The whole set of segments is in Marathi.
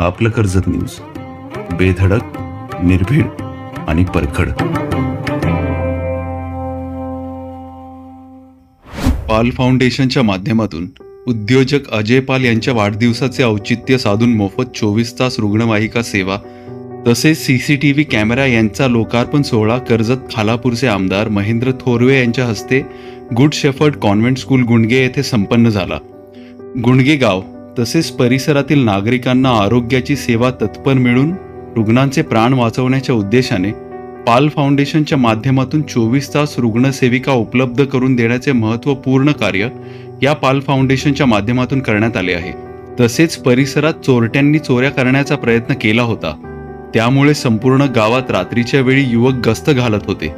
आपलं कर्जत न्यूज, बेधडक, निर्भीड आणि परखड. पाल फाउंडेशनच्या माध्यमातून उद्योजक अजय पाल यांच्या वाढदिवसाचे औचित्य साधून मोफत 24 तास रुग्णवाहिका सेवा तसेच सीसीटीव्ही कॅमेरा यांचा लोकार्पण सोहळा कर्जत खालापूरचे आमदार महेंद्र थोरवे यांच्या हस्ते गुड शेफर्ड कॉन्व्हेंट स्कूल गुंडगे येथे संपन्न झाला. गुंडगे गाव तसेच परिसरातील नागरिकांना आरोग्याची सेवा तत्पर मिळून रुग्णांचे प्राण वाचवण्याच्या उद्देशाने पाल फाउंडेशनच्या माध्यमातून 24 तास रुग्णसेविका उपलब्ध करून देण्याचे महत्त्वपूर्ण कार्य या पाल फाउंडेशनच्या माध्यमातून करण्यात आले आहे. तसेच परिसरात चोरट्यांनी चोऱ्या करण्याचा प्रयत्न केला होता, त्यामुळे संपूर्ण गावात रात्रीच्या वेळी युवक गस्त घालत होते.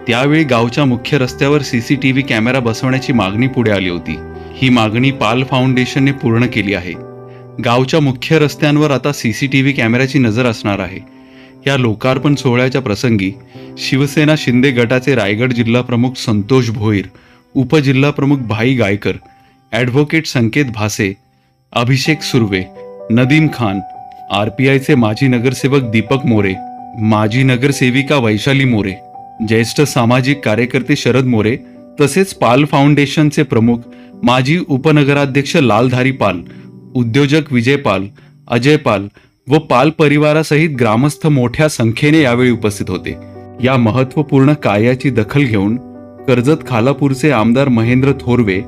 त्यावेळी गावच्या मुख्य रस्त्यावर सीसीटीव्ही कॅमेरा बसवण्याची मागणी पुढे आली होती. ही मागणी पाल फाउंडेशनने पूर्ण केली आहे. गावच्या मुख्य रस्त्यांवर आता सीसीटीव्ही कॅमेऱ्याची नजर असणार आहे. या लोकार्पण सोहळ्याच्या प्रसंगी शिवसेना शिंदे गटाचे रायगड जिल्हा प्रमुख संतोष भोईर, उपजिल्हा प्रमुख भाई गायकर, ॲडव्होकेट संकेत भासे, अभिषेक सुर्वे, नदीम खान, RPIचे माजी नगरसेवक दीपक मोरे, माजी नगरसेविका वैशाली मोरे, ज्येष्ठ सामाजिक कार्यकर्ते शरद मोरे तसेच पाल फाउंडेशनचे प्रमुख माजी उपनगराध्यक्ष लालधारी पाल, उद्योजक विजय पाल, अजय पाल व पाल परिवारासहित ग्रामस्थ मोठ्या संख्येने यावेळी उपस्थित होते. या महत्त्वपूर्ण कार्याची दखल घेऊन कर्जत खालापूरचे आमदार महेंद्र थोरवे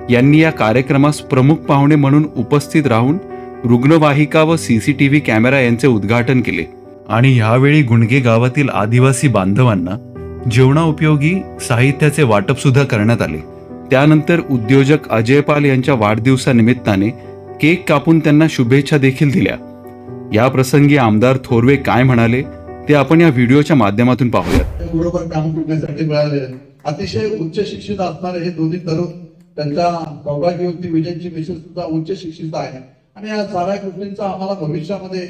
यांनी या कार्यक्रमास प्रमुख पाहुणे म्हणून उपस्थित राहून रुग्णवाहिका व सीसीटीव्ही कॅमेरा यांचे उद्घाटन केले आणि यावेळी गुंडगे गावातील आदिवासी बांधवांना जेवणाउपयोगी साहित्याचे वाटप सुद्धा करण्यात आले. त्यानंतर उद्योजक अजय पाल यांच्या वाढदिवसानिमित्ताने केक कापून त्यांना शुभेच्छा देखील दिल्या. या प्रसंगी आमदार थोरवे काय म्हणाले ते आपण या व्हिडिओच्या माध्यमातून पाहूयात. बरोबर काम करण्यासाठी मिळाले. अतिशय उच्च शिक्षित असणारे हे दोन्ही तरुण, त्यांच्या सौभाग्यवती विजयची मिसेस सुद्धा उच्च शिक्षित आहे आणि या साऱ्या गोष्टींचा आम्हाला भविष्यामध्ये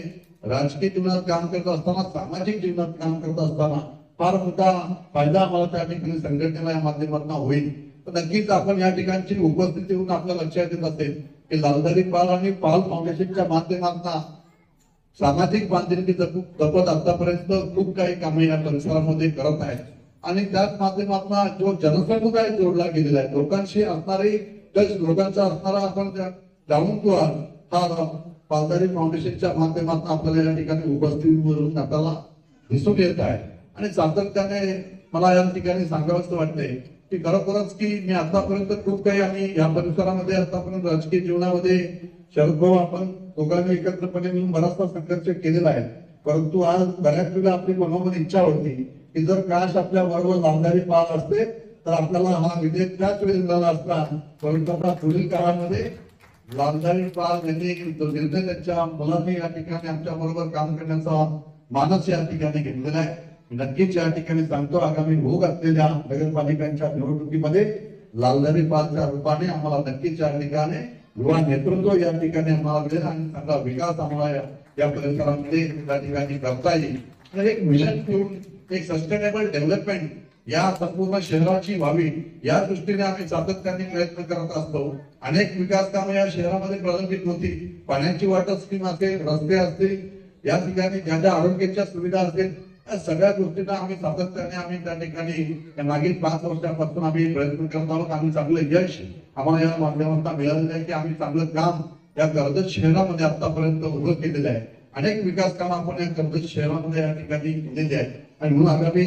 राजकीय जीवनात काम करत असताना, सामाजिक जीवनात काम करत असताना फार मोठा फायदा आम्हाला त्या ठिकाणी संघटनेला या माध्यमातून होईल. तर नक्कीच आपण या ठिकाणची उपस्थिती होऊन आपल्या लक्षात येत असेल की लालधारी पाल आणि पाल फाउंडेशनच्या माध्यमातून सामाजिक बांधिलकी जपत आतापर्यंत खूप काही कामे या परिसरामध्ये करत आहेत आणि त्याच माध्यमातून जो जनसमुदाय जोडला गेलेला आहे, लोकांशी असणारी लोकांचा असणारा आपण जाणून टू हा पालधारी फाउंडेशनच्या माध्यमातून आपल्याला या ठिकाणी उपस्थितीवरून आपल्याला दिसून येत आहे. आणि सातत्याने मला या ठिकाणी सांगावंसं वाटतंय की खरोखरच की मी आतापर्यंत खूप काही आम्ही या परिसरामध्ये आतापर्यंत राजकीय जीवनामध्ये शरद भाऊ आपण दोघांनी एकत्रपणे मिळून बराचसा संघर्ष केलेला आहे. परंतु आज बऱ्याच वेळा आपली मनामध्ये इच्छा होती की जर काश आपल्या बरोबर लालधारी पाल असते तर आपल्याला हा विजय त्याच वेळी झाला असता. परंतु आता पुढील काळामध्ये लालधारी पाल यांनी निर्णय त्यांच्या मुलांनी या ठिकाणी आमच्या बरोबर काम करण्याचा मानस या ठिकाणी घेतलेला आहे. नक्कीच या ठिकाणी सांगतो, आगामी होत असलेल्या नगरपालिकांच्या निवडणुकीमध्ये लालधारी पालच्या रूपाने आम्हाला नक्कीच या ठिकाणी युवा नेतृत्व या ठिकाणी आम्हाला मिळेल आणि चांगला विकास आम्हाला या परिसरामध्ये त्या ठिकाणी करता येईल. आणि एक मिशन ठेवून एक सस्टेनेबल डेव्हलपमेंट या संपूर्ण शहराची व्हावी या दृष्टीने आम्ही सातत्याने प्रयत्न करत असतो. अनेक विकास कामे या शहरामध्ये प्रलंबित होती. पाण्याची वाटप स्कीम असेल, रस्ते असतील, या ठिकाणी ज्या ज्या आरोग्याच्या सुविधा असतील, या सगळ्या गोष्टींना आम्ही सातत्याने आम्ही त्या ठिकाणी मागील 5 वर्षापासून आम्ही प्रयत्न करत आहोत. आम्ही चांगलं यश आम्हाला या माध्यमातून मिळालेलं आहे की आम्ही चांगलं काम या कर्जत शहरामध्ये आतापर्यंत उभं केलेलं आहे. अनेक विकास काम आपण या कर्जत शहरामध्ये या ठिकाणी केलेली आहे आणि म्हणून आगामी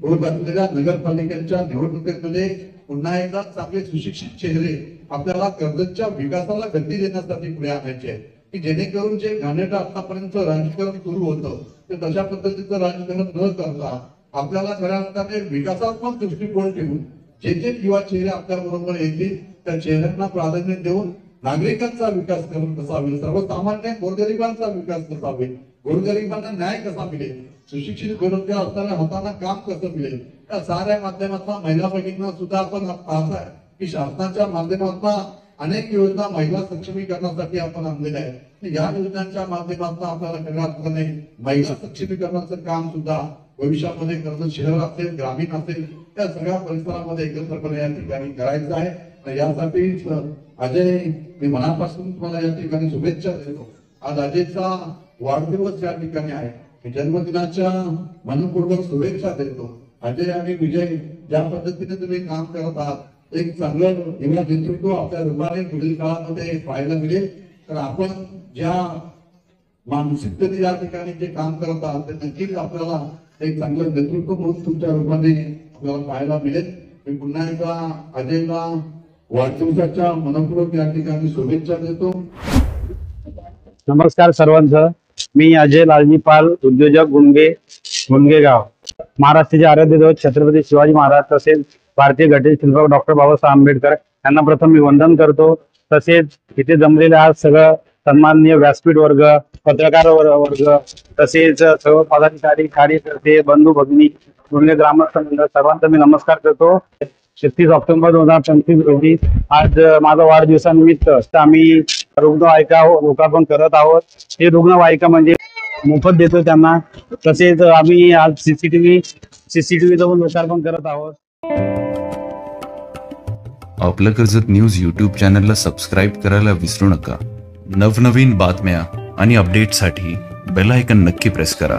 होत असलेल्या नगरपालिकेच्या निवडणुकीमध्ये पुन्हा एकदा चांगले सुशिक्षित चेहरे आपल्याला कर्जतच्या विकासाला गती देण्यासाठी पुढे आणायचे आहेत की जेणेकरून जे घाणेरडं आतापर्यंत राजकारण सुरू होतं ते तशा पद्धतीचं राजकारण न करता आपल्याला खऱ्या अर्थाने विकासात्मक दृष्टिकोन ठेवून जे जे युवा चेहरे आपल्या बरोबर येतील त्या चेहऱ्यांना प्राधान्य देऊन नागरिकांचा विकास करून कसा होईल, सर्वसामान्य गोरगरिबांचा विकास कसा होईल, गोरगरिबांना न्याय कसा मिळेल, सुशिक्षित बेरोजगार असताना हाताना काम कसं मिळेल, या साऱ्या माध्यमातून महिला भगिनींना सुद्धा आपण पाहताय की शासनाच्या माध्यमातून अनेक योजना महिला सक्षमीकरणासाठी आपण आणलेल्या आहेत. या योजनांच्या माध्यमातून आपल्याला खऱ्या अर्थाने महिला सक्षमीकरणाचं काम सुद्धा भविष्यामध्ये कर्जत शहर असेल, ग्रामीण असेल, या सगळ्या परिसरामध्ये एकत्रपणे या ठिकाणी करायचं आहे. यासाठी अजय, मी मनापासून तुम्हाला या ठिकाणी शुभेच्छा देतो आज अजयचा वाढदिवस या ठिकाणी आहे. मी जन्मदिनाच्या मनपूर्वक शुभेच्छा देतो. अजय आणि विजय, ज्या पद्धतीने तुम्ही काम करत आहात, एक चांगलं युवा नेतृत्व आपल्या रुग्णालय पुढील काळामध्ये पाहायला मिळेल. तर आपण ज्या मानसिकतेने या ठिकाणी जे काम करत आहात ते नक्कीच आपल्याला एक चांगलं नेतृत्व म्हणून तुमच्या रूपाने आपल्याला पाहायला मिळेल. मी पुन्हा एकदा अजयला वाढदिवसाच्या मनपूर्वक या ठिकाणी शुभेच्छा देतो. नमस्कार सर्वांचं. मी अजय लालजी पाल, उद्योजक, गुंडगेगाव. महाराष्ट्राचे आराध्य दैवत छत्रपती शिवाजी महाराज तसेच भारतीय घटनेचे शिल्पकार डॉक्टर बाबासाहेब आंबेडकर यांना प्रथम मी वंदन करतो. तसेच इथे जमलेले आज सगळं सन्माननीय व्यासपीठ वर्ग, पत्रकार वर्ग, तसेच सर्व पदाधिकारी, कार्यकर्ते, बंधू भगिनी, गुंडगे ग्रामस्थ मंडळ सर्वांचा मी नमस्कार करतो. 36 ऑक्टोबर 2025 रोजी आज माझा वाढदिवसानिमित्त आम्ही रुग्णवाहिका लोकार्पण करत आहोत. हे रुग्णवाहिका म्हणजे मोफत देतो त्यांना. तसेच आम्ही आज सीसीटीव्हीचं पण लोकार्पण करत आहोत. आपलं कर्जत न्यूज यूट्यूब चॅनलला सबस्क्राईब करायला विसरू नका. नवनवीन बातम्या आणि अपडेटसाठी बेल आयकॉन नक्की प्रेस करा.